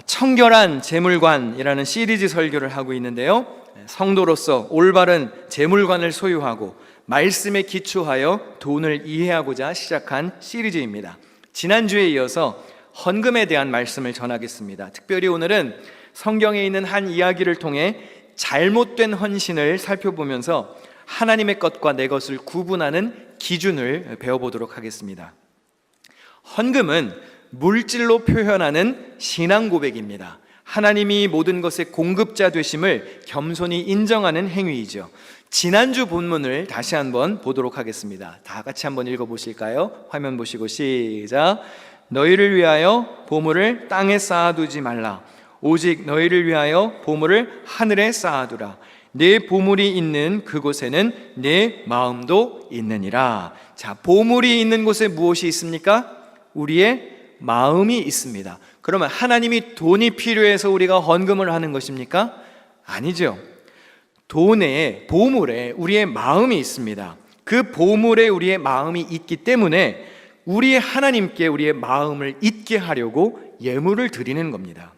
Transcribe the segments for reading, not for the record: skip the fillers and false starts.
청결한 재물관이라는 시리즈 설교를 하고 있는데요, 성도로서 올바른 재물관을 소유하고 말씀에 기초하여 돈을 이해하고자 시작한 시리즈입니다. 지난주에 이어서 헌금에 대한 말씀을 전하겠습니다. 특별히 오늘은 성경에 있는 한 이야기를 통해 잘못된 헌신을 살펴보면서 하나님의 것과 내 것을 구분하는 기준을 배워보도록 하겠습니다. 헌금은 물질로 표현하는 신앙 고백입니다. 하나님이 모든 것의 공급자 되심을 겸손히 인정하는 행위이죠. 지난주 본문을 다시 한번 보도록 하겠습니다. 다 같이 한번 읽어보실까요? 화면 보시고 시작. 너희를 위하여 보물을 땅에 쌓아두지 말라. 오직 너희를 위하여 보물을 하늘에 쌓아두라. 내 보물이 있는 그곳에는 내 마음도 있느니라. 자, 보물이 있는 곳에 무엇이 있습니까? 우리의 마음이 있습니다. 그러면 하나님이 돈이 필요해서 우리가 헌금을 하는 것입니까? 아니죠. 돈에, 보물에 우리의 마음이 있습니다. 그 보물에 우리의 마음이 있기 때문에 우리의 하나님께 우리의 마음을 있게 하려고 예물을 드리는 겁니다.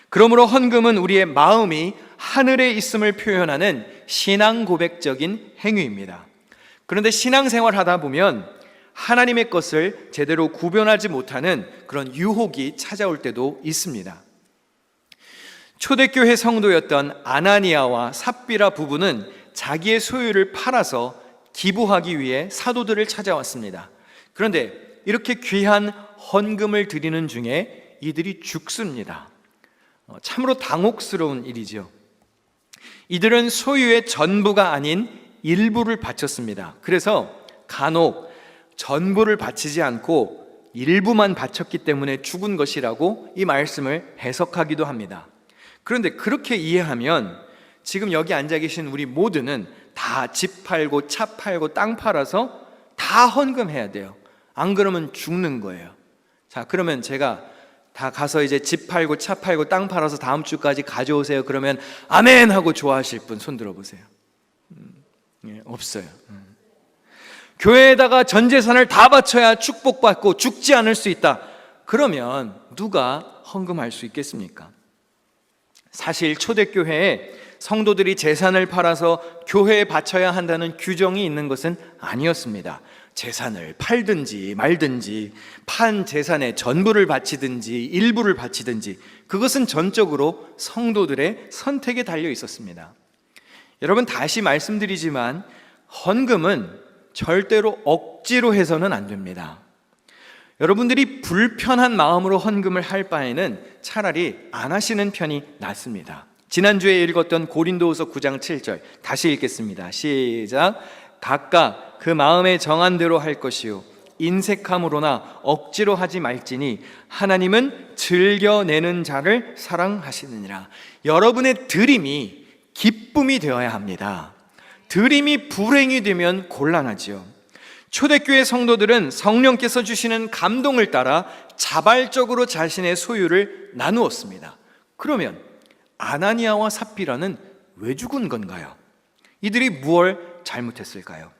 그러므로 헌금은 우리의 마음이 하늘에 있음을 표현하는 신앙 고백적인 행위입니다. 그런데 신앙생활 하다 보면 하나님의 것을 제대로 구별하지 못하는 그런 유혹이 찾아올 때도 있습니다. 초대교회 성도였던 아나니아와 삽비라 부부는 자기의 소유를 팔아서 기부하기 위해 사도들을 찾아왔습니다. 그런데 이렇게 귀한 헌금을 드리는 중에 이들이 죽습니다. 참으로 당혹스러운 일이죠. 이들은 소유의 전부가 아닌 일부를 바쳤습니다. 그래서 간혹 전부를 바치지 않고 일부만 바쳤기 때문에 죽은 것이라고 이 말씀을 해석하기도 합니다. 그런데 그렇게 이해하면 지금 여기 앉아 계신 우리 모두는 다 집 팔고 차 팔고 땅 팔아서 다 헌금해야 돼요. 안 그러면 죽는 거예요. 자, 그러면 제가 다 가서 이제 집 팔고 차 팔고 땅 팔아서 다음 주까지 가져오세요. 그러면 아멘 하고 좋아하실 분 손 들어보세요. 없어요. 교회에다가 전 재산을 다 바쳐야 축복받고 죽지 않을 수 있다. 그러면 누가 헌금할 수 있겠습니까? 사실 초대교회에 성도들이 재산을 팔아서 교회에 바쳐야 한다는 규정이 있는 것은 아니었습니다. 재산을 팔든지 말든지, 판 재산의 전부를 바치든지 일부를 바치든지, 그것은 전적으로 성도들의 선택에 달려 있었습니다. 여러분, 다시 말씀드리지만 헌금은 절대로 억지로 해서는 안 됩니다. 여러분들이 불편한 마음으로 헌금을 할 바에는 차라리 안 하시는 편이 낫습니다. 지난주에 읽었던 고린도후서 9장 7절 다시 읽겠습니다. 시작. 각각 그 마음에 정한 대로 할 것이요 인색함으로나 억지로 하지 말지니 하나님은 즐겨내는 자를 사랑하시느니라. 여러분의 드림이 기쁨이 되어야 합니다. 드림이 불행이 되면 곤란하지요. 초대교회 성도들은 성령께서 주시는 감동을 따라 자발적으로 자신의 소유를 나누었습니다. 그러면 아나니아와 삽비라는 왜 죽은 건가요? 이들이 무엇을 잘못했을까요?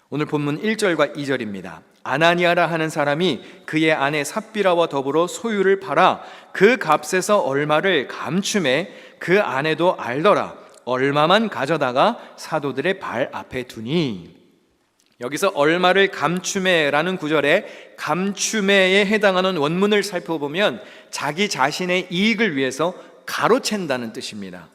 오늘 본문 1절과 2절입니다. 아나니아라 하는 사람이 그의 아내 삽비라와 더불어 소유를 팔아 그 값에서 얼마를 감춤해 그 아내도 알더라. 얼마만 가져다가 사도들의 발 앞에 두니. 여기서 얼마를 감춤해라는 구절에 감춤해에 해당하는 원문을 살펴보면 자기 자신의 이익을 위해서 가로챈다는 뜻입니다.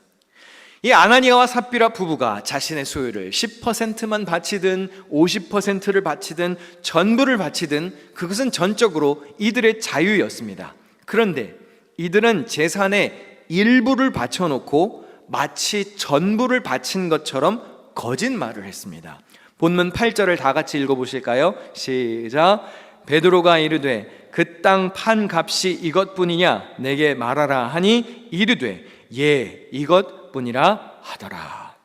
이 아나니아와 삽비라 부부가 자신의 소유를 10%만 바치든 50%를 바치든 전부를 바치든 그것은 전적으로 이들의 자유였습니다. 그런데 이들은 재산의 일부를 바쳐놓고 마치 전부를 바친 것처럼 거짓말을 했습니다. 본문 8절을 다 같이 읽어보실까요? 시작. 베드로가 이르되 그 땅 판 값이 이것뿐이냐 내게 말하라 하니 이르되 예 이것뿐이라 하더라.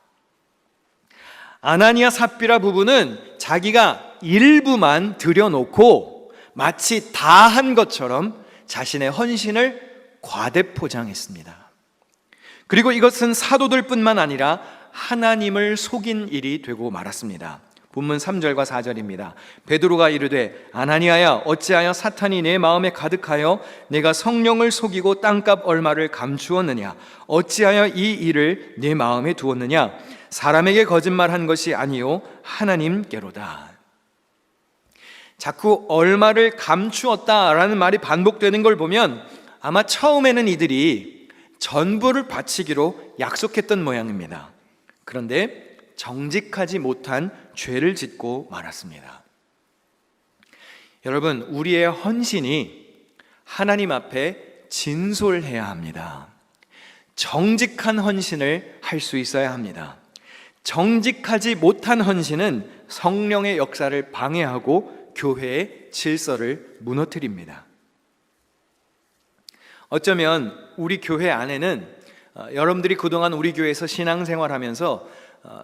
아나니아 삽비라 부부는 자기가 일부만 들여놓고 마치 다 한 것처럼 자신의 헌신을 과대포장했습니다. 그리고 이것은 사도들뿐만 아니라 하나님을 속인 일이 되고 말았습니다. 본문 3절과 4절입니다. 베드로가 이르되 아나니아야 어찌하여 사탄이 내 마음에 가득하여 내가 성령을 속이고 땅값 얼마를 감추었느냐? 어찌하여 이 일을 내 마음에 두었느냐? 사람에게 거짓말한 것이 아니요 하나님께로다. 자꾸 얼마를 감추었다라는 말이 반복되는 걸 보면 아마 처음에는 이들이 전부를 바치기로 약속했던 모양입니다. 그런데 정직하지 못한 죄를 짓고 말았습니다. 여러분, 우리의 헌신이 하나님 앞에 진솔해야 합니다. 정직한 헌신을 할 수 있어야 합니다. 정직하지 못한 헌신은 성령의 역사를 방해하고 교회의 질서를 무너뜨립니다. 어쩌면 우리 교회 안에는 여러분들이 그동안 우리 교회에서 신앙생활하면서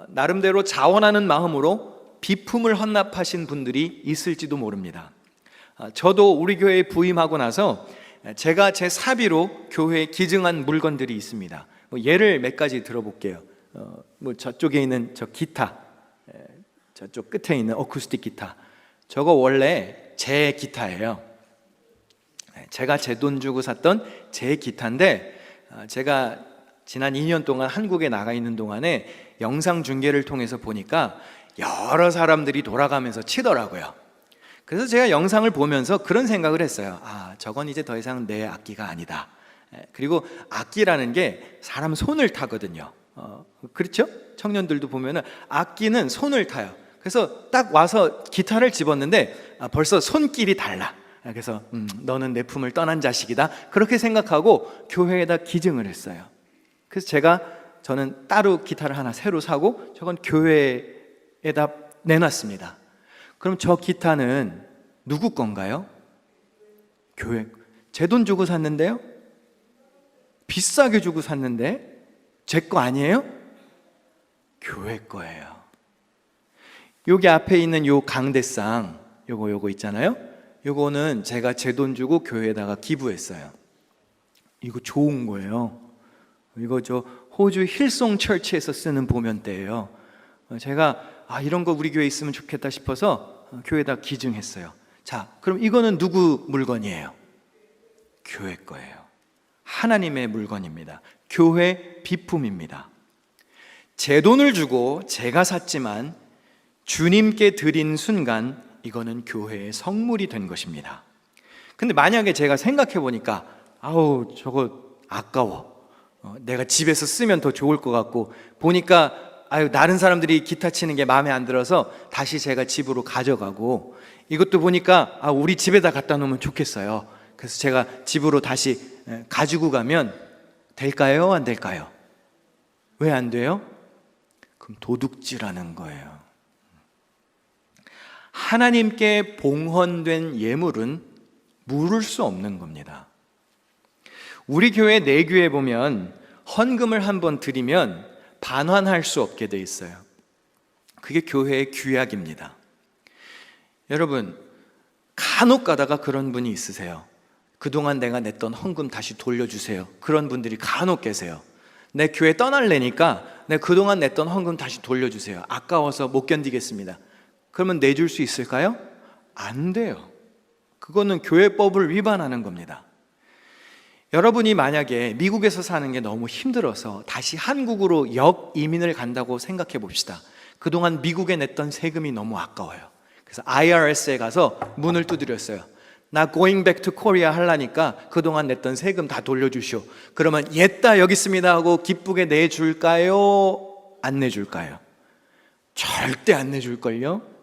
나름대로 자원하는 마음으로 비품을 헌납하신 분들이 있을지도 모릅니다. 저도 우리 교회에 부임하고 나서 제가 제 사비로 교회에 기증한 물건들이 있습니다. 예를 몇 가지 들어볼게요. 저쪽에 있는 저 기타, 저쪽 끝에 있는 어쿠스틱 기타, 저거 원래 제 기타예요. 제가 제 돈 주고 샀던 제 기타인데, 제가 지난 2년 동안 한국에 나가 있는 동안에 영상 중계를 통해서 보니까 여러 사람들이 돌아가면서 치더라고요. 그래서 제가 영상을 보면서 그런 생각을 했어요. 저건 이제 더 이상 내 악기가 아니다. 그리고 악기라는 게 사람 손을 타거든요. 그렇죠? 청년들도 보면은 악기는 손을 타요. 그래서 딱 와서 기타를 집었는데 벌써 손길이 달라. 그래서 너는 내 품을 떠난 자식이다, 그렇게 생각하고 교회에다 기증을 했어요. 그래서 저는 따로 기타를 하나 새로 사고 저건 교회에다 내놨습니다. 그럼 저 기타는 누구 건가요? 교회. 제 돈 주고 샀는데요? 비싸게 주고 샀는데 제 거 아니에요? 교회 거예요. 여기 앞에 있는 요 강대상, 요거 있잖아요. 요거는 제가 제 돈 주고 교회에다가 기부했어요. 이거 좋은 거예요. 이거 저 호주 힐송 철치에서 쓰는 보면대예요. 제가 이런 거 우리 교회에 있으면 좋겠다 싶어서 교회에다 기증했어요. 자, 그럼 이거는 누구 물건이에요? 교회 거예요. 하나님의 물건입니다. 교회 비품입니다. 제 돈을 주고 제가 샀지만 주님께 드린 순간 이거는 교회의 성물이 된 것입니다. 근데 만약에 제가 생각해 보니까 저거 아까워, 내가 집에서 쓰면 더 좋을 것 같고, 보니까 다른 사람들이 기타 치는 게 마음에 안 들어서 다시 제가 집으로 가져가고, 이것도 보니까 우리 집에다 갖다 놓으면 좋겠어요. 그래서 제가 집으로 다시 가지고 가면 될까요? 안 될까요? 왜 안 돼요? 그럼 도둑질하는 거예요. 하나님께 봉헌된 예물은 물을 수 없는 겁니다. 우리 교회 내규에 보면 헌금을 한번 드리면 반환할 수 없게 돼 있어요. 그게 교회의 규약입니다. 여러분, 간혹 가다가 그런 분이 있으세요. 그동안 내가 냈던 헌금 다시 돌려주세요. 그런 분들이 간혹 계세요. 내 교회 떠날래니까 내가 그동안 냈던 헌금 다시 돌려주세요. 아까워서 못 견디겠습니다. 그러면 내줄 수 있을까요? 안 돼요. 그거는 교회법을 위반하는 겁니다. 여러분이 만약에 미국에서 사는 게 너무 힘들어서 다시 한국으로 역이민을 간다고 생각해 봅시다. 그동안 미국에 냈던 세금이 너무 아까워요. 그래서 IRS에 가서 문을 두드렸어요. 나 going back to Korea 하려니까 그동안 냈던 세금 다 돌려주시오. 그러면 옛다 여기 있습니다 하고 기쁘게 내줄까요? 안 내줄까요? 절대 안 내줄걸요?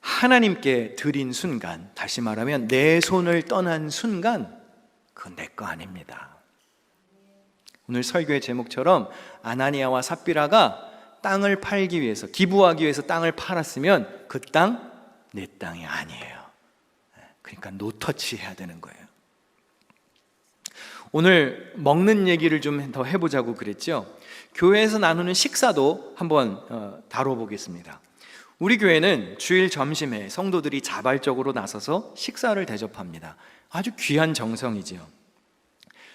하나님께 드린 순간, 다시 말하면 내 손을 떠난 순간, 그건 내 거 아닙니다. 오늘 설교의 제목처럼 아나니아와 삽비라가 땅을 팔기 위해서, 기부하기 위해서 땅을 팔았으면 그 땅 내 땅이 아니에요. 그러니까 노터치 해야 되는 거예요. 오늘 먹는 얘기를 좀 더 해보자고 그랬죠. 교회에서 나누는 식사도 한번 다뤄보겠습니다. 우리 교회는 주일 점심에 성도들이 자발적으로 나서서 식사를 대접합니다. 아주 귀한 정성이지요.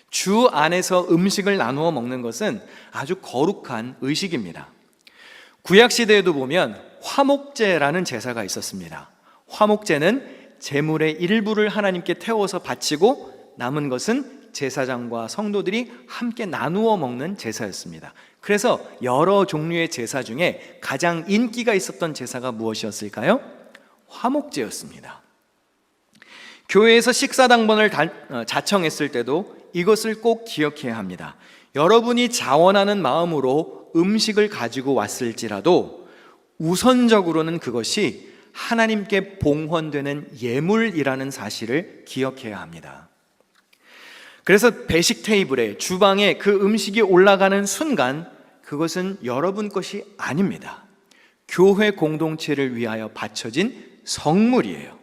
주 안에서 음식을 나누어 먹는 것은 아주 거룩한 의식입니다. 구약 시대에도 보면 화목제라는 제사가 있었습니다. 화목제는 제물의 일부를 하나님께 태워서 바치고 남은 것은 제사장과 성도들이 함께 나누어 먹는 제사였습니다. 그래서 여러 종류의 제사 중에 가장 인기가 있었던 제사가 무엇이었을까요? 화목제였습니다. 교회에서 식사당번을 자청했을 때도 이것을 꼭 기억해야 합니다. 여러분이 자원하는 마음으로 음식을 가지고 왔을지라도 우선적으로는 그것이 하나님께 봉헌되는 예물이라는 사실을 기억해야 합니다. 그래서 배식 테이블에, 주방에 그 음식이 올라가는 순간 그것은 여러분 것이 아닙니다. 교회 공동체를 위하여 바쳐진 성물이에요.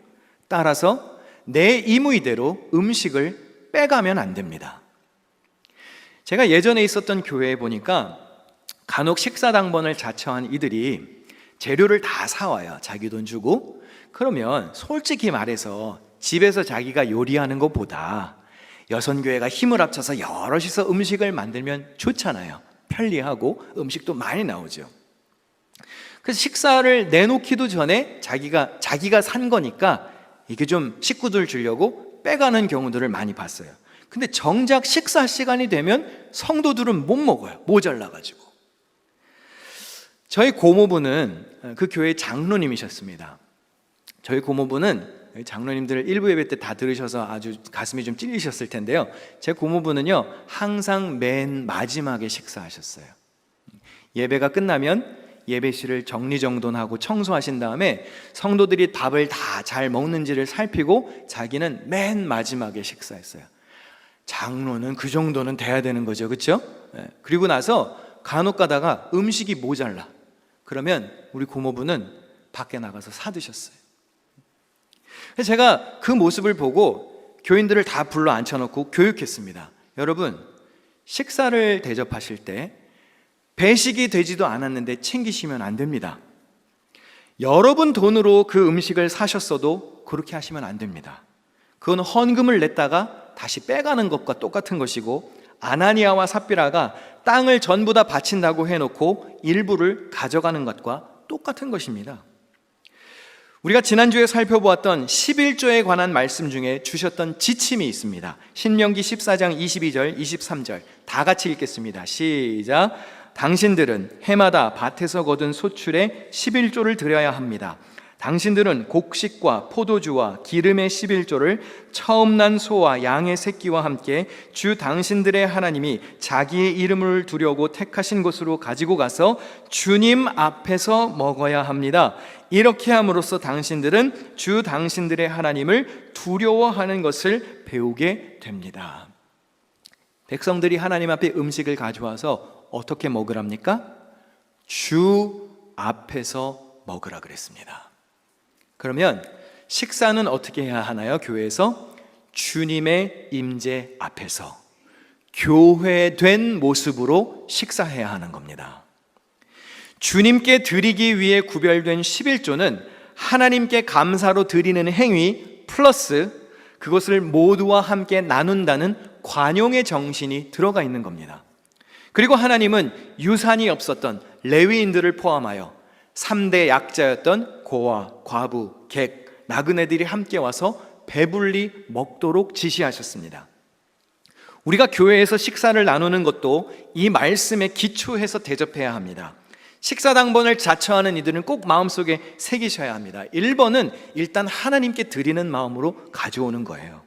따라서 내 임의대로 음식을 빼가면 안 됩니다. 제가 예전에 있었던 교회에 보니까 간혹 식사당번을 자처한 이들이 재료를 다 사와요. 자기 돈 주고. 그러면 솔직히 말해서 집에서 자기가 요리하는 것보다 여선교회가 힘을 합쳐서 여럿이서 음식을 만들면 좋잖아요. 편리하고 음식도 많이 나오죠. 그래서 식사를 내놓기도 전에 자기가 산 거니까 이게 좀 식구들 주려고 빼가는 경우들을 많이 봤어요. 근데 정작 식사 시간이 되면 성도들은 못 먹어요. 모자라가지고. 저희 고모부는 그 교회 장로님이셨습니다. 저희 고모부는 장로님들 일부 예배 때 다 들으셔서 아주 가슴이 좀 찔리셨을 텐데요. 제 고모부는요, 항상 맨 마지막에 식사하셨어요. 예배가 끝나면 예배실을 정리정돈하고 청소하신 다음에 성도들이 밥을 다 잘 먹는지를 살피고 자기는 맨 마지막에 식사했어요. 장로는 그 정도는 돼야 되는 거죠, 그렇죠? 그리고 나서 간혹 가다가 음식이 모자라. 그러면 우리 고모부는 밖에 나가서 사드셨어요. 그래서 제가 그 모습을 보고 교인들을 다 불러 앉혀놓고 교육했습니다. 여러분, 식사를 대접하실 때 배식이 되지도 않았는데 챙기시면 안 됩니다. 여러분 돈으로 그 음식을 사셨어도 그렇게 하시면 안 됩니다. 그건 헌금을 냈다가 다시 빼가는 것과 똑같은 것이고, 아나니아와 삽비라가 땅을 전부 다 바친다고 해놓고 일부를 가져가는 것과 똑같은 것입니다. 우리가 지난주에 살펴보았던 11조에 관한 말씀 중에 주셨던 지침이 있습니다. 신명기 14장 22절, 23절 다 같이 읽겠습니다. 시작. 당신들은 해마다 밭에서 거둔 소출의 11조를 드려야 합니다. 당신들은 곡식과 포도주와 기름의 11조를 처음 난 소와 양의 새끼와 함께 주 당신들의 하나님이 자기의 이름을 두려고 택하신 곳으로 가지고 가서 주님 앞에서 먹어야 합니다. 이렇게 함으로써 당신들은 주 당신들의 하나님을 두려워하는 것을 배우게 됩니다. 백성들이 하나님 앞에 음식을 가져와서 어떻게 먹으랍니까? 주 앞에서 먹으라 그랬습니다. 그러면 식사는 어떻게 해야 하나요? 교회에서 주님의 임재 앞에서 교회된 모습으로 식사해야 하는 겁니다. 주님께 드리기 위해 구별된 11조는 하나님께 감사로 드리는 행위 플러스 그것을 모두와 함께 나눈다는 관용의 정신이 들어가 있는 겁니다. 그리고 하나님은 유산이 없었던 레위인들을 포함하여 3대 약자였던 고아, 과부, 객, 나그네들이 함께 와서 배불리 먹도록 지시하셨습니다. 우리가 교회에서 식사를 나누는 것도 이 말씀에 기초해서 대접해야 합니다. 식사당번을 자처하는 이들은 꼭 마음속에 새기셔야 합니다. 1번은 일단 하나님께 드리는 마음으로 가져오는 거예요.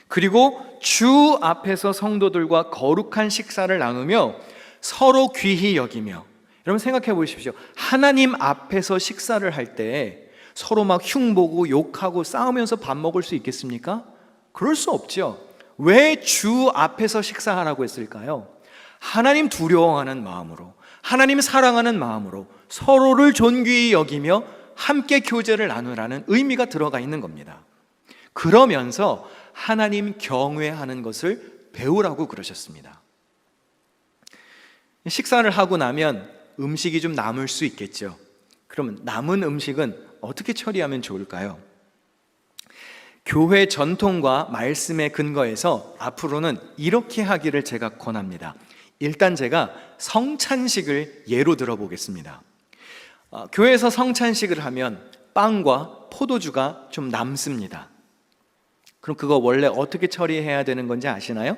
그리고 주 앞에서 성도들과 거룩한 식사를 나누며 서로 귀히 여기며, 여러분 생각해 보십시오. 하나님 앞에서 식사를 할 때 서로 막 흉보고 욕하고 싸우면서 밥 먹을 수 있겠습니까? 그럴 수 없죠. 왜 주 앞에서 식사하라고 했을까요? 하나님 두려워하는 마음으로, 하나님 사랑하는 마음으로 서로를 존귀히 여기며 함께 교제를 나누라는 의미가 들어가 있는 겁니다. 그러면서 하나님 경외하는 것을 배우라고 그러셨습니다. 식사를 하고 나면 음식이 좀 남을 수 있겠죠. 그러면 남은 음식은 어떻게 처리하면 좋을까요? 교회 전통과 말씀에 근거해서 앞으로는 이렇게 하기를 제가 권합니다. 일단 제가 성찬식을 예로 들어보겠습니다. 교회에서 성찬식을 하면 빵과 포도주가 좀 남습니다. 그럼 그거 원래 어떻게 처리해야 되는 건지 아시나요?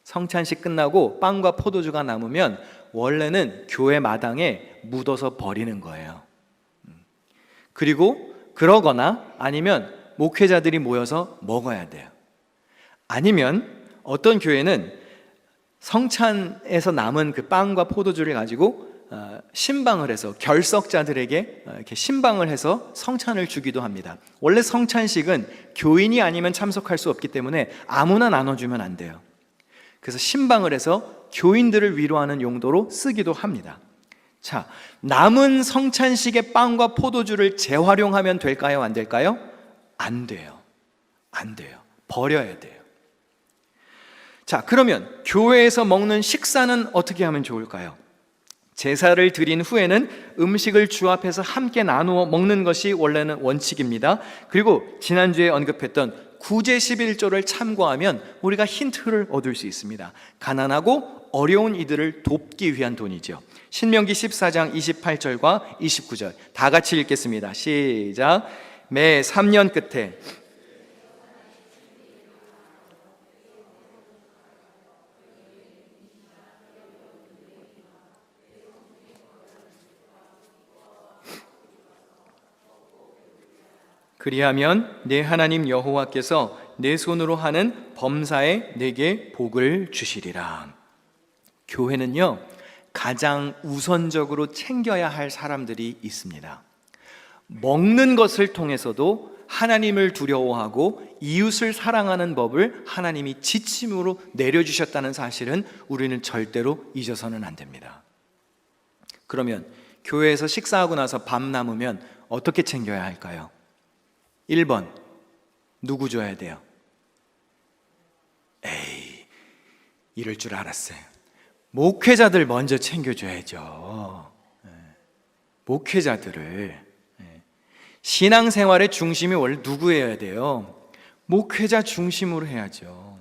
성찬식 끝나고 빵과 포도주가 남으면 원래는 교회 마당에 묻어서 버리는 거예요. 그리고 그러거나 아니면 목회자들이 모여서 먹어야 돼요. 아니면 어떤 교회는 성찬에서 남은 그 빵과 포도주를 가지고 신방을 해서 결석자들에게 이렇게 신방을 해서 성찬을 주기도 합니다. 원래 성찬식은 교인이 아니면 참석할 수 없기 때문에 아무나 나눠주면 안 돼요. 그래서 신방을 해서 교인들을 위로하는 용도로 쓰기도 합니다. 자, 남은 성찬식의 빵과 포도주를 재활용하면 될까요? 안 될까요? 안 돼요. 안 돼요. 버려야 돼요. 자, 그러면 교회에서 먹는 식사는 어떻게 하면 좋을까요? 제사를 드린 후에는 음식을 주 앞에서 함께 나누어 먹는 것이 원래는 원칙입니다. 그리고 지난주에 언급했던 구제 11조를 참고하면 우리가 힌트를 얻을 수 있습니다. 가난하고 어려운 이들을 돕기 위한 돈이죠. 신명기 14장 28절과 29절 다 같이 읽겠습니다. 시작. 매 3년 끝에 그리하면 내 하나님 여호와께서 내 손으로 하는 범사에 내게 복을 주시리라. 교회는요, 가장 우선적으로 챙겨야 할 사람들이 있습니다. 먹는 것을 통해서도 하나님을 두려워하고 이웃을 사랑하는 법을 하나님이 지침으로 내려주셨다는 사실은 우리는 절대로 잊어서는 안 됩니다. 그러면 교회에서 식사하고 나서 밥 남으면 어떻게 챙겨야 할까요? 1번, 누구 줘야 돼요? 에이, 이럴 줄 알았어요. 목회자들 먼저 챙겨줘야죠. 목회자들을. 신앙생활의 중심이 원래 누구여야 돼요? 목회자 중심으로 해야죠.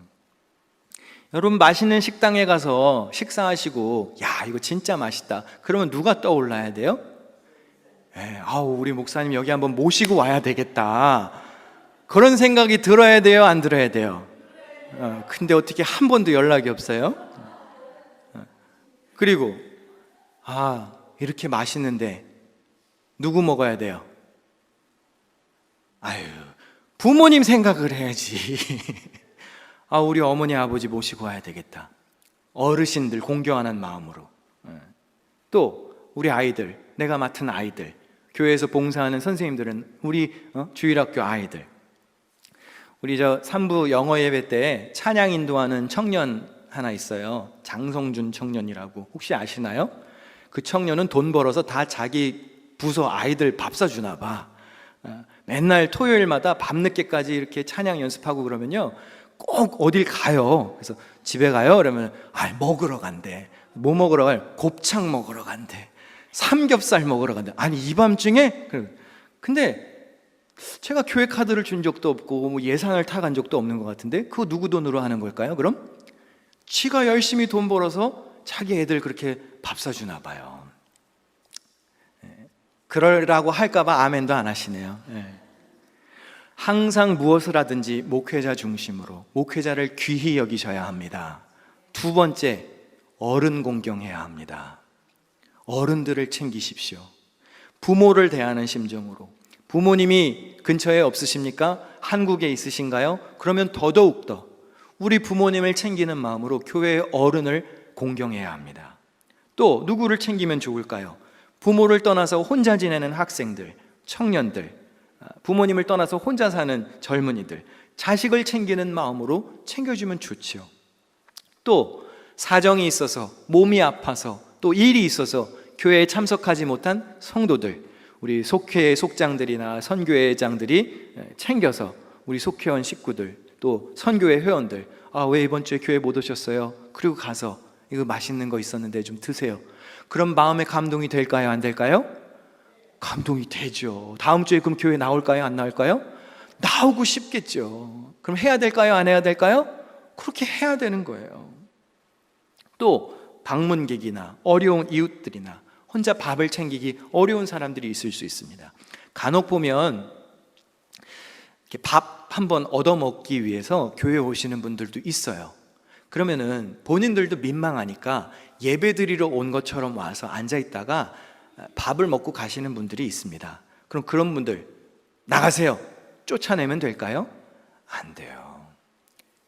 여러분, 맛있는 식당에 가서 식사하시고 야, 이거 진짜 맛있다. 그러면 누가 떠올라야 돼요? 아우, 우리 목사님 여기 한번 모시고 와야 되겠다. 그런 생각이 들어야 돼요? 안 들어야 돼요? 근데 어떻게 한 번도 연락이 없어요? 그리고 이렇게 맛있는데 누구 먹어야 돼요? 아유, 부모님 생각을 해야지. 우리 어머니 아버지 모시고 와야 되겠다. 어르신들 공경하는 마음으로. 또 우리 아이들, 내가 맡은 아이들, 교회에서 봉사하는 선생님들은 우리 주일학교 아이들. 우리 3부 영어 예배 때 찬양 인도하는 청년 하나 있어요. 장성준 청년이라고. 혹시 아시나요? 그 청년은 돈 벌어서 다 자기 부서 아이들 밥 사주나 봐. 맨날 토요일마다 밤늦게까지 이렇게 찬양 연습하고 그러면요, 꼭 어딜 가요. 그래서 집에 가요? 그러면 먹으러 간대. 뭐 먹으러 가요? 곱창 먹으러 간대. 삼겹살 먹으러 간대. 아니, 이 밤중에? 근데 제가 교회 카드를 준 적도 없고 뭐 예산을 타간 적도 없는 것 같은데 그거 누구 돈으로 하는 걸까요? 그럼? 지가 열심히 돈 벌어서 자기 애들 그렇게 밥 사주나 봐요. 그러라고 할까봐 아멘도 안 하시네요. 항상 무엇을 하든지 목회자 중심으로 목회자를 귀히 여기셔야 합니다. 두 번째, 어른 공경해야 합니다. 어른들을 챙기십시오. 부모를 대하는 심정으로. 부모님이 근처에 없으십니까? 한국에 있으신가요? 그러면 더더욱더 우리 부모님을 챙기는 마음으로 교회의 어른을 공경해야 합니다. 또 누구를 챙기면 좋을까요? 부모를 떠나서 혼자 지내는 학생들, 청년들, 부모님을 떠나서 혼자 사는 젊은이들, 자식을 챙기는 마음으로 챙겨주면 좋죠. 또 사정이 있어서, 몸이 아파서, 또 일이 있어서 교회에 참석하지 못한 성도들, 우리 속회의 속장들이나 선교회장들이 챙겨서 우리 속회원 식구들, 또 선교회 회원들, 왜 이번 주에 교회 못 오셨어요? 그리고 가서 이거 맛있는 거 있었는데 좀 드세요. 그럼 마음에 감동이 될까요? 안 될까요? 감동이 되죠. 다음 주에 그럼 교회 나올까요? 안 나올까요? 나오고 싶겠죠. 그럼 해야 될까요? 안 해야 될까요? 그렇게 해야 되는 거예요. 또 방문객이나 어려운 이웃들이나 혼자 밥을 챙기기 어려운 사람들이 있을 수 있습니다. 간혹 보면 밥 한 번 얻어먹기 위해서 교회에 오시는 분들도 있어요. 그러면은 본인들도 민망하니까 예배 드리러 온 것처럼 와서 앉아 있다가 밥을 먹고 가시는 분들이 있습니다. 그럼 그런 분들 나가세요. 쫓아내면 될까요? 안 돼요.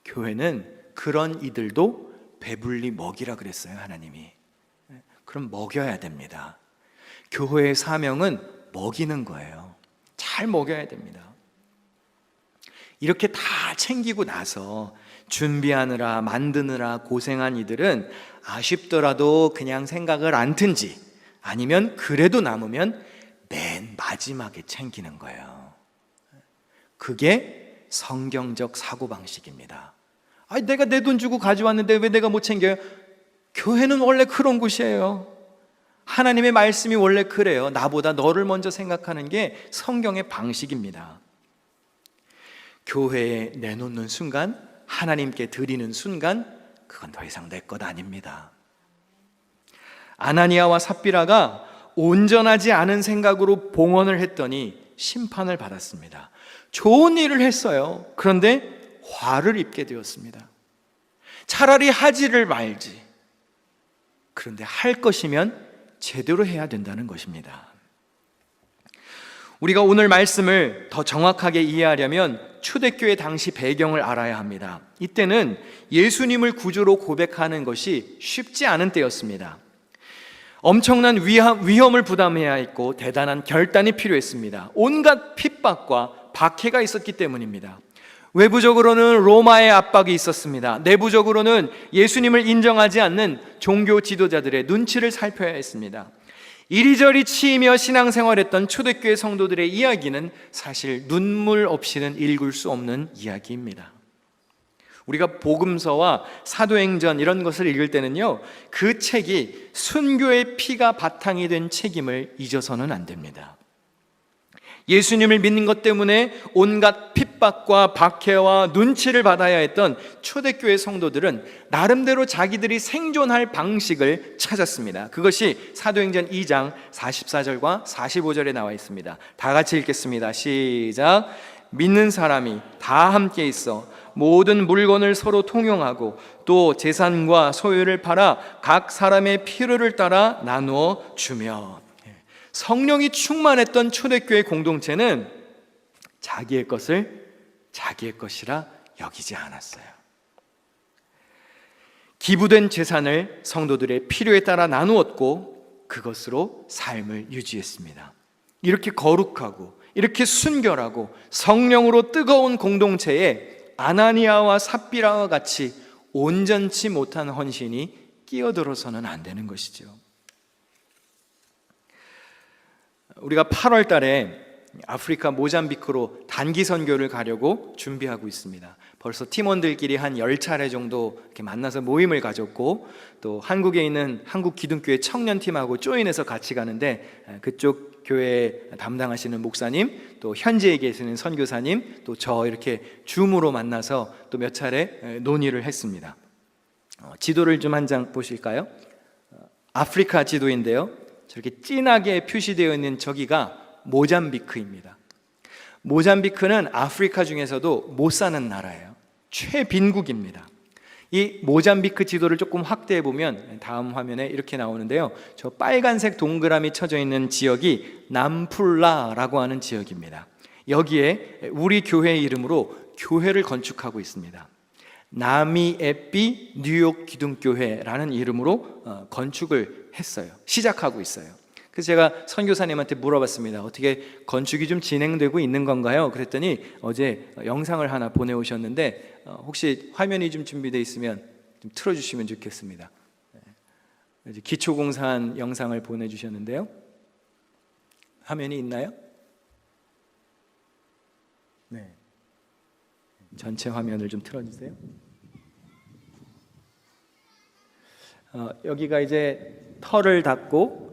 교회는 그런 이들도 배불리 먹이라 그랬어요, 하나님이. 그럼 먹여야 됩니다. 교회의 사명은 먹이는 거예요. 잘 먹여야 됩니다. 이렇게 다 챙기고 나서 준비하느라 만드느라 고생한 이들은 아쉽더라도 그냥 생각을 안 튼지, 아니면 그래도 남으면 맨 마지막에 챙기는 거예요. 그게 성경적 사고방식입니다. 아니, 내가 내 돈 주고 가져왔는데 왜 내가 못 챙겨요? 교회는 원래 그런 곳이에요. 하나님의 말씀이 원래 그래요. 나보다 너를 먼저 생각하는 게 성경의 방식입니다. 교회에 내놓는 순간, 하나님께 드리는 순간, 그건 더 이상 내 것 아닙니다. 아나니아와 삽비라가 온전하지 않은 생각으로 봉헌을 했더니 심판을 받았습니다. 좋은 일을 했어요. 그런데 화를 입게 되었습니다. 차라리 하지를 말지. 그런데 할 것이면 제대로 해야 된다는 것입니다. 우리가 오늘 말씀을 더 정확하게 이해하려면 초대교회 당시 배경을 알아야 합니다. 이때는 예수님을 구주로 고백하는 것이 쉽지 않은 때였습니다. 엄청난 위험을 부담해야 했고 대단한 결단이 필요했습니다. 온갖 핍박과 박해가 있었기 때문입니다. 외부적으로는 로마의 압박이 있었습니다. 내부적으로는 예수님을 인정하지 않는 종교 지도자들의 눈치를 살펴야 했습니다. 이리저리 치이며 신앙생활했던 초대교회 성도들의 이야기는 사실 눈물 없이는 읽을 수 없는 이야기입니다. 우리가 복음서와 사도행전 이런 것을 읽을 때는요, 그 책이 순교의 피가 바탕이 된 책임을 잊어서는 안 됩니다. 예수님을 믿는 것 때문에 온갖 핍박과 박해와 눈치를 받아야 했던 초대교회 성도들은 나름대로 자기들이 생존할 방식을 찾았습니다. 그것이 사도행전 2장 44절과 45절에 나와 있습니다. 다 같이 읽겠습니다. 시작. 믿는 사람이 다 함께 있어 모든 물건을 서로 통용하고 또 재산과 소유를 팔아 각 사람의 필요를 따라 나누어 주며. 성령이 충만했던 초대교회 공동체는 자기의 것을 자기의 것이라 여기지 않았어요. 기부된 재산을 성도들의 필요에 따라 나누었고 그것으로 삶을 유지했습니다. 이렇게 거룩하고 이렇게 순결하고 성령으로 뜨거운 공동체에 아나니아와 삽비라와 같이 온전치 못한 헌신이 끼어들어서는 안 되는 것이죠. 우리가 8월 달에 아프리카 모잠비크로 단기 선교를 가려고 준비하고 있습니다. 벌써 팀원들끼리 한 10차례 정도 이렇게 만나서 모임을 가졌고, 또 한국에 있는 한국 기둥교회 청년팀하고 조인해서 같이 가는데 그쪽 교회 담당하시는 목사님, 또 현지에 계시는 선교사님, 또 저 이렇게 줌으로 만나서 또 몇 차례 논의를 했습니다. 지도를 좀 한 장 보실까요? 아프리카 지도인데요, 저렇게 진하게 표시되어 있는 저기가 모잠비크입니다. 모잠비크는 아프리카 중에서도 못 사는 나라예요. 최빈국입니다. 이 모잠비크 지도를 조금 확대해 보면 다음 화면에 이렇게 나오는데요, 저 빨간색 동그라미 쳐져 있는 지역이 남풀라라고 하는 지역입니다. 여기에 우리 교회 이름으로 교회를 건축하고 있습니다. 나미에삐 뉴욕 기둥교회라는 이름으로 건축을 했어요. 시작하고 있어요. 그래서 제가 선교사님한테 물어봤습니다. 어떻게 건축이 좀 진행되고 있는 건가요? 그랬더니 어제 영상을 하나 보내오셨는데 혹시 화면이 좀 준비되어 있으면 좀 틀어주시면 좋겠습니다. 기초공사한 영상을 보내주셨는데요. 화면이 있나요? 네. 전체 화면을 좀 틀어주세요. 여기가 이제 털을 닫고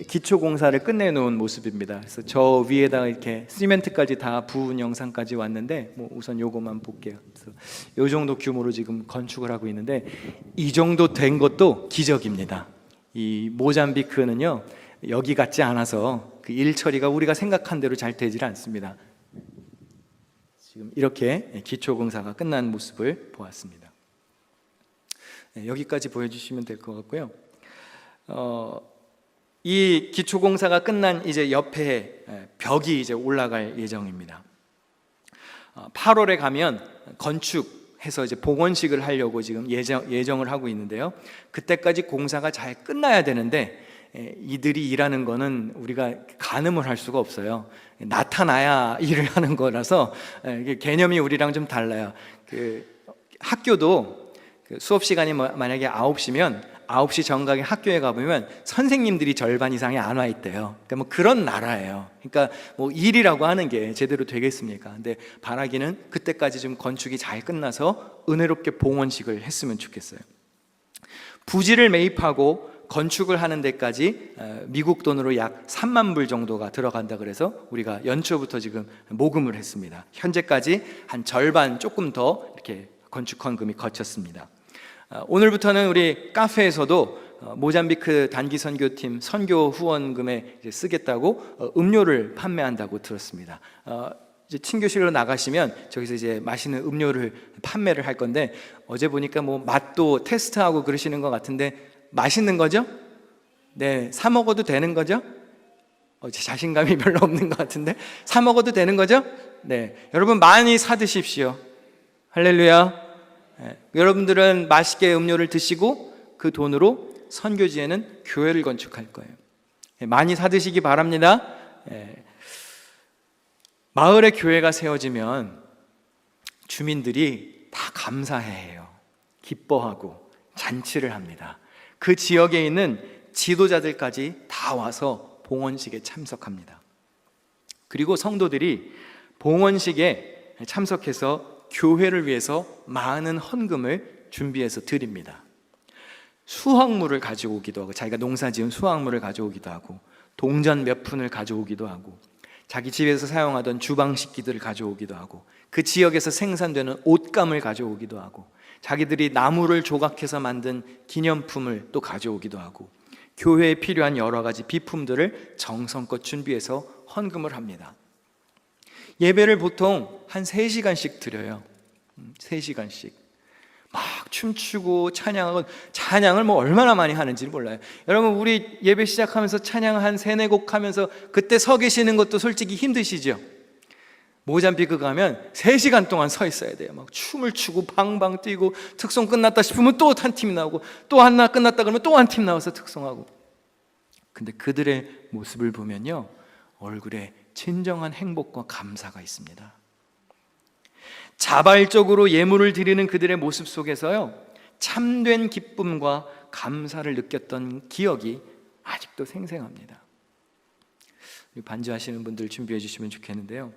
기초 공사를 끝내놓은 모습입니다. 그래서 저 위에다가 이렇게 시멘트까지 다 부은 영상까지 왔는데, 우선 요거만 볼게요. 그래서 요 정도 규모로 지금 건축을 하고 있는데, 이 정도 된 것도 기적입니다. 이 모잠비크는요, 여기 같지 않아서 그 일 처리가 우리가 생각한 대로 잘 되질 않습니다. 지금 이렇게 기초공사가 끝난 모습을 보았습니다. 여기까지 보여주시면 될 것 같고요. 이 기초공사가 끝난 이제 옆에 벽이 이제 올라갈 예정입니다. 8월에 가면 건축해서 이제 복원식을 하려고 지금 예정을 하고 있는데요. 그때까지 공사가 잘 끝나야 되는데 이들이 일하는 거는 우리가 가늠을 할 수가 없어요. 나타나야 일을 하는 거라서 개념이 우리랑 좀 달라요. 그 학교도 수업 시간이 만약에 9시면 9시 정각에 학교에 가보면 선생님들이 절반 이상이 안 와 있대요. 그러니까 뭐 그런 나라예요. 그러니까 뭐 일이라고 하는 게 제대로 되겠습니까? 근데 바라기는 그때까지 좀 건축이 잘 끝나서 은혜롭게 봉헌식을 했으면 좋겠어요. 부지를 매입하고 건축을 하는 데까지 미국 돈으로 약 3만 불 정도가 들어간다 그래서 우리가 연초부터 지금 모금을 했습니다. 현재까지 한 절반 조금 더 이렇게 건축 헌금이 거쳤습니다. 오늘부터는 우리 카페에서도 모잠비크 단기 선교팀 선교 후원금에 쓰겠다고 음료를 판매한다고 들었습니다. 이제 친교실로 나가시면 저기서 이제 맛있는 음료를 판매를 할 건데 어제 보니까 뭐 맛도 테스트하고 그러시는 것 같은데 맛있는 거죠? 네, 사 먹어도 되는 거죠? 자신감이 별로 없는 것 같은데 사 먹어도 되는 거죠? 네, 여러분 많이 사 드십시오. 할렐루야. 네, 여러분들은 맛있게 음료를 드시고 그 돈으로 선교지에는 교회를 건축할 거예요. 네, 많이 사 드시기 바랍니다. 네, 마을에 교회가 세워지면 주민들이 다 감사해요. 기뻐하고 잔치를 합니다. 그 지역에 있는 지도자들까지 다 와서 봉헌식에 참석합니다. 그리고 성도들이 봉헌식에 참석해서 교회를 위해서 많은 헌금을 준비해서 드립니다. 수확물을 가지고 오기도 하고 자기가 농사지은 수확물을 가져오기도 하고 동전 몇 푼을 가져오기도 하고 자기 집에서 사용하던 주방식기들을 가져오기도 하고 그 지역에서 생산되는 옷감을 가져오기도 하고 자기들이 나무를 조각해서 만든 기념품을 또 가져오기도 하고 교회에 필요한 여러 가지 비품들을 정성껏 준비해서 헌금을 합니다. 예배를 보통 한 3시간씩 드려요. 3시간씩 막 춤추고 찬양하고 찬양을 뭐 얼마나 많이 하는지 몰라요. 여러분 우리 예배 시작하면서 찬양 한 3-4곡 하면서 그때 서 계시는 것도 솔직히 힘드시죠? 모잠비크 가면 3시간 동안 서 있어야 돼요. 막 춤을 추고 방방 뛰고 특송 끝났다 싶으면 또 한 팀이 나오고 또 하나 끝났다 그러면 또 한 팀 나와서 특송하고. 근데 그들의 모습을 보면요 얼굴에 진정한 행복과 감사가 있습니다. 자발적으로 예물을 드리는 그들의 모습 속에서요 참된 기쁨과 감사를 느꼈던 기억이 아직도 생생합니다. 반주하시는 분들 준비해 주시면 좋겠는데요,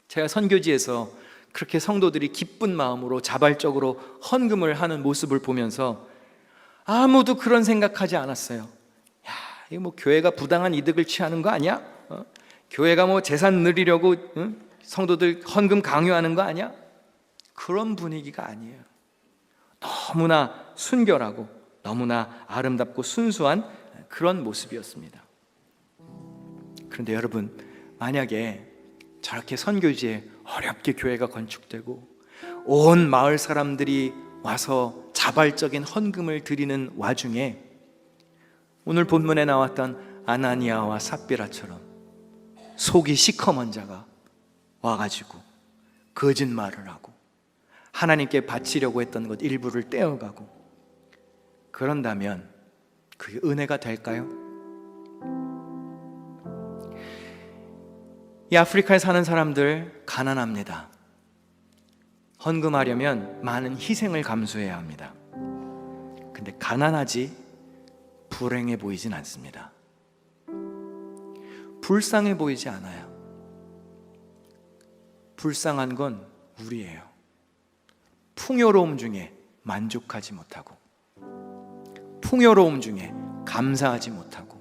제가 선교지에서 그렇게 성도들이 기쁜 마음으로 자발적으로 헌금을 하는 모습을 보면서 아무도 그런 생각하지 않았어요. 야, 이거 뭐 교회가 부당한 이득을 취하는 거 아니야? 교회가 뭐 재산 늘리려고 성도들 헌금 강요하는 거 아니야? 그런 분위기가 아니에요. 너무나 순결하고 너무나 아름답고 순수한 그런 모습이었습니다. 그런데 여러분, 만약에 저렇게 선교지에 어렵게 교회가 건축되고 온 마을 사람들이 와서 자발적인 헌금을 드리는 와중에 오늘 본문에 나왔던 아나니아와 삽비라처럼 속이 시커먼 자가 와가지고 거짓말을 하고 하나님께 바치려고 했던 것 일부를 떼어가고 그런다면 그게 은혜가 될까요? 이 아프리카에 사는 사람들 가난합니다. 헌금하려면 많은 희생을 감수해야 합니다. 근데 가난하지 불행해 보이진 않습니다. 불쌍해 보이지 않아요. 불쌍한 건 우리예요. 풍요로움 중에 만족하지 못하고, 풍요로움 중에 감사하지 못하고,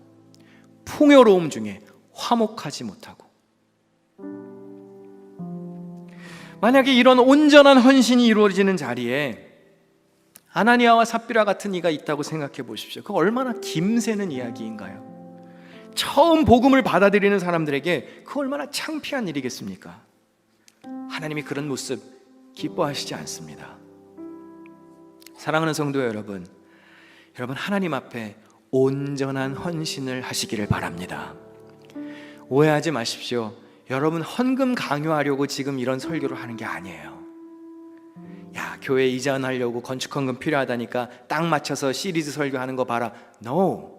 풍요로움 중에 화목하지 못하고. 만약에 이런 온전한 헌신이 이루어지는 자리에 아나니아와 삽비라 같은 이가 있다고 생각해 보십시오. 그 얼마나 김새는 이야기인가요? 처음 복음을 받아들이는 사람들에게 그 얼마나 창피한 일이겠습니까? 하나님이 그런 모습 기뻐하시지 않습니다. 사랑하는 성도 여러분, 하나님 앞에 온전한 헌신을 하시기를 바랍니다. 오해하지 마십시오. 여러분, 헌금 강요하려고 지금 이런 설교를 하는 게 아니에요. 야, 교회 이전하려고 건축 헌금 필요하다니까 딱 맞춰서 시리즈 설교하는 거 봐라. No.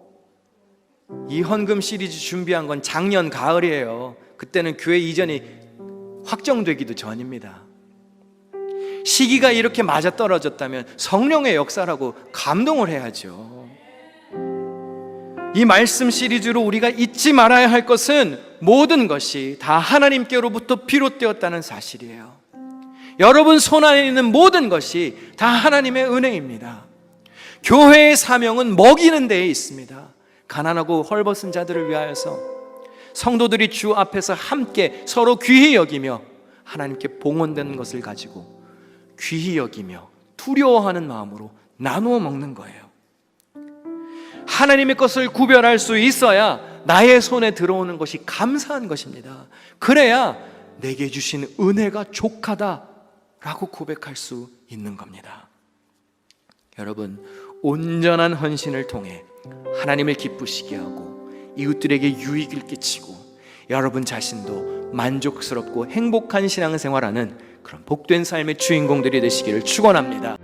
이 헌금 시리즈 준비한 건 작년 가을이에요. 그때는 교회 이전이 확정되기도 전입니다. 시기가 이렇게 맞아떨어졌다면 성령의 역사라고 감동을 해야죠. 이 말씀 시리즈로 우리가 잊지 말아야 할 것은 모든 것이 다 하나님께로부터 비롯되었다는 사실이에요. 여러분 손 안에 있는 모든 것이 다 하나님의 은혜입니다. 교회의 사명은 먹이는 데에 있습니다. 가난하고 헐벗은 자들을 위하여서 성도들이 주 앞에서 함께 서로 귀히 여기며 하나님께 봉헌되는 것을 가지고 귀히 여기며 두려워하는 마음으로 나누어 먹는 거예요. 하나님의 것을 구별할 수 있어야 나의 손에 들어오는 것이 감사한 것입니다. 그래야 내게 주신 은혜가 족하다라고 고백할 수 있는 겁니다. 여러분, 온전한 헌신을 통해 하나님을 기쁘시게 하고 이웃들에게 유익을 끼치고 여러분 자신도 만족스럽고 행복한 신앙생활하는 그런 복된 삶의 주인공들이 되시기를 축원합니다.